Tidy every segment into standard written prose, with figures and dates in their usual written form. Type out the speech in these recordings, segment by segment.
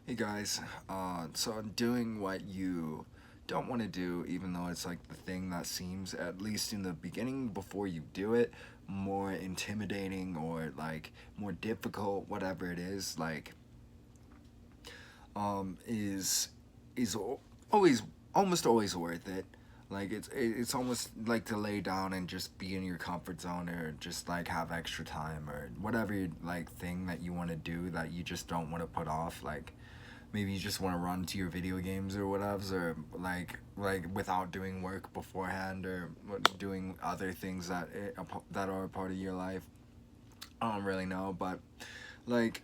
Hey guys, so I'm doing what you don't want to do, even though it's like the thing that seems, at least in the beginning before you do it, more intimidating or like more difficult, whatever it is, like, is always almost always worth it. Like it's almost like to lay down and just be in your comfort zone, or just like have extra time, or whatever like thing that you want to do that you just don't want to put off. Like maybe you just want to run to your video games or whatever, or like without doing work beforehand, or doing other things that are a part of your life. I don't really know, but like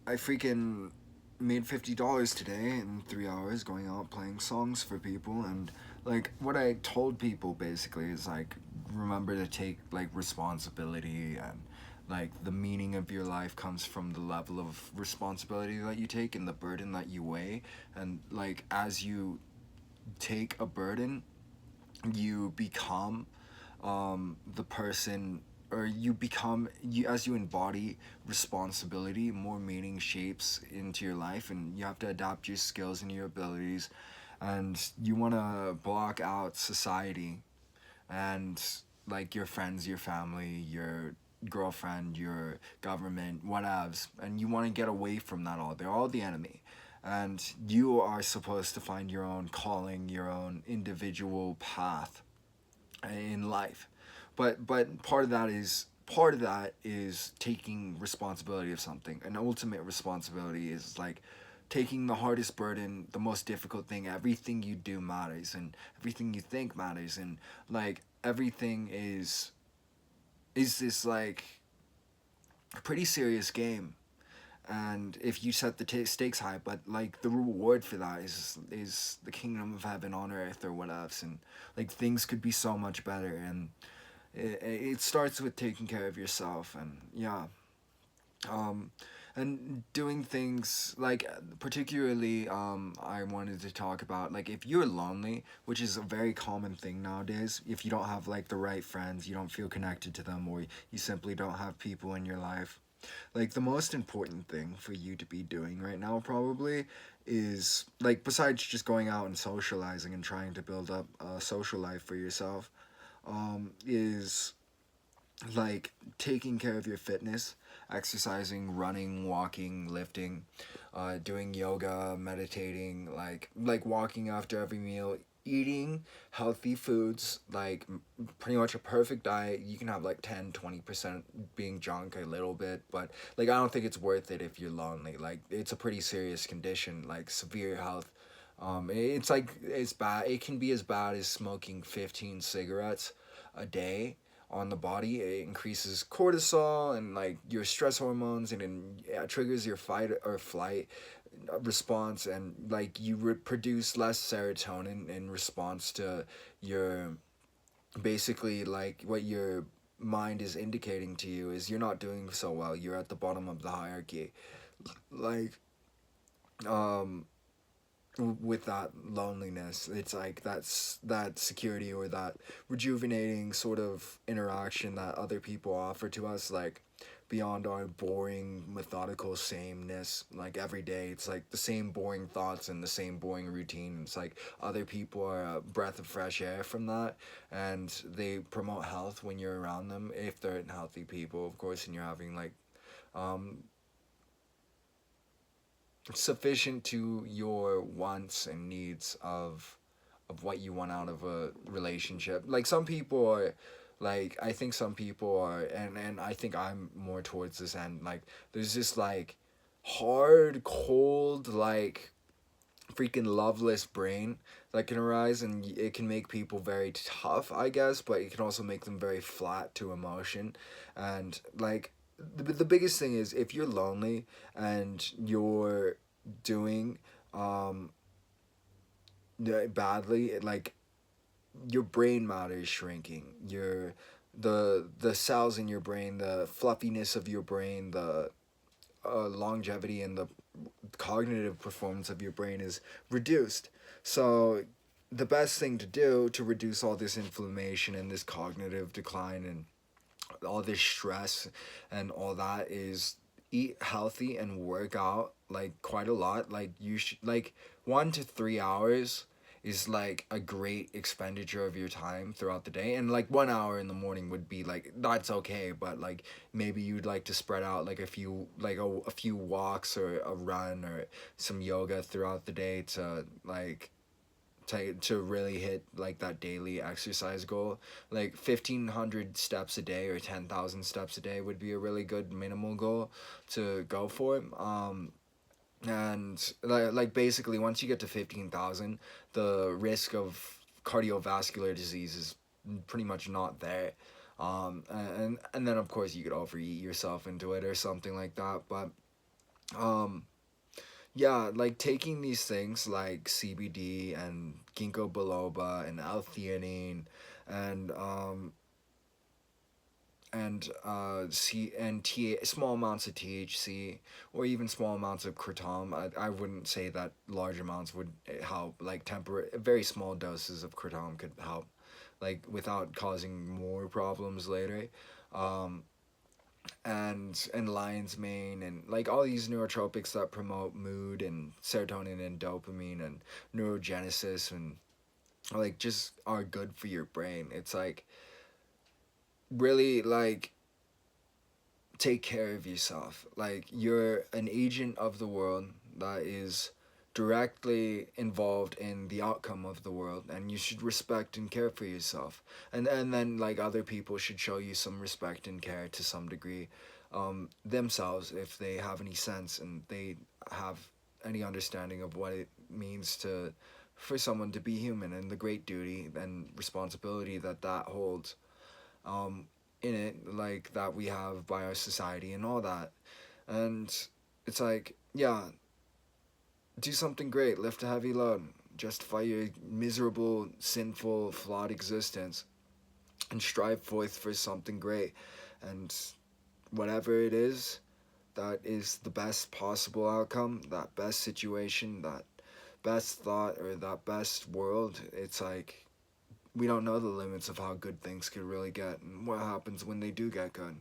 I freaking made $50 today in 3 hours going out playing songs for people. And like what I told people basically is like, remember to take like responsibility, and like the meaning of your life comes from the level of responsibility that you take and the burden that you weigh. And like as you take a burden, you become the person, or you become, you as you embody responsibility, more meaning shapes into your life, and you have to adapt your skills and your abilities. And you want to block out society and like your friends, your family, your girlfriend, your government, whatevs, and you want to get away from that all. They're all the enemy. And you are supposed to find your own calling, your own individual path in life. But part of that is taking responsibility of something. An ultimate responsibility is like taking the hardest burden, the most difficult thing. Everything you do matters, and everything you think matters, and like everything is this like pretty serious game. And if you set the stakes high, but like the reward for that is the kingdom of heaven on earth or what else. And like things could be so much better. And it starts with taking care of yourself. And yeah, um and doing things like, particularly, I wanted to talk about, like, if you're lonely, which is a very common thing nowadays. If you don't have like the right friends, you don't feel connected to them, or you simply don't have people in your life, like the most important thing for you to be doing right now probably is, like, besides just going out and socializing and trying to build up a social life for yourself, is like taking care of your fitness, exercising, running, walking, lifting, doing yoga, meditating, like walking after every meal, eating healthy foods, like pretty much a perfect diet. You can have like 10-20% being junk, a little bit, but like I don't think it's worth it if you're lonely. Like it's a pretty serious condition, like severe health. It's like it's bad. It can be as bad as smoking 15 cigarettes a day on the body. It increases cortisol and like your stress hormones, and it triggers your fight or flight response, and like you produce less serotonin in response to your, basically, like what your mind is indicating to you is you're not doing so well, you're at the bottom of the hierarchy. Like, um with that loneliness, it's like that's that security, or that rejuvenating sort of interaction that other people offer to us, like beyond our boring methodical sameness. Like every day it's like the same boring thoughts and the same boring routine. It's like other people are a breath of fresh air from that, and they promote health when you're around them, if they're healthy people, of course, and you're having like, um sufficient to your wants and needs of what you want out of a relationship. Like some people are, like I think some people are, and I think I'm more towards this end. Like there's this like hard, cold, like freaking loveless brain that can arise, and it can make people very tough, I guess, but it can also make them very flat to emotion. And like the biggest thing is, if you're lonely and you're doing, um badly, like your brain matter is shrinking. Your the cells in your brain, the fluffiness of your brain, the longevity and the cognitive performance of your brain is reduced. So the best thing to do to reduce all this inflammation and this cognitive decline and all this stress and all that is eat healthy and work out like quite a lot. Like you should like 1 to 3 hours is like a great expenditure of your time throughout the day, and like 1 hour in the morning would be like that's okay, but like maybe you'd like to spread out like a few walks or a run or some yoga throughout the day to like to really hit like that daily exercise goal. Like 1,500 steps a day or 10,000 steps a day would be a really good minimal goal to go for. And like basically once you get to 15,000, the risk of cardiovascular disease is pretty much not there. And then of course you could overeat yourself into it or something like that. But um, yeah, like taking these things like CBD and ginkgo biloba and L-theanine and small amounts of THC or even small amounts of kratom. I wouldn't say that large amounts would help. Like temporary, very small doses of kratom could help, like without causing more problems later. Um, and lion's mane and like all these neurotropics that promote mood and serotonin and dopamine and neurogenesis and like just are good for your brain. It's like really like take care of yourself. Like you're an agent of the world that is directly involved in the outcome of the world, and you should respect and care for yourself. And then like other people should show you some respect and care to some degree themselves if they have any sense and they have any understanding of what it means to for someone to be human and the great duty and responsibility that that holds um, in it, like that we have by our society and all that. And it's like, yeah, do something great, lift a heavy load, justify your miserable, sinful, flawed existence, and strive forth for something great. And whatever it is, that is the best possible outcome, that best situation, that best thought, or that best world. It's like we don't know the limits of how good things could really get and what happens when they do get good.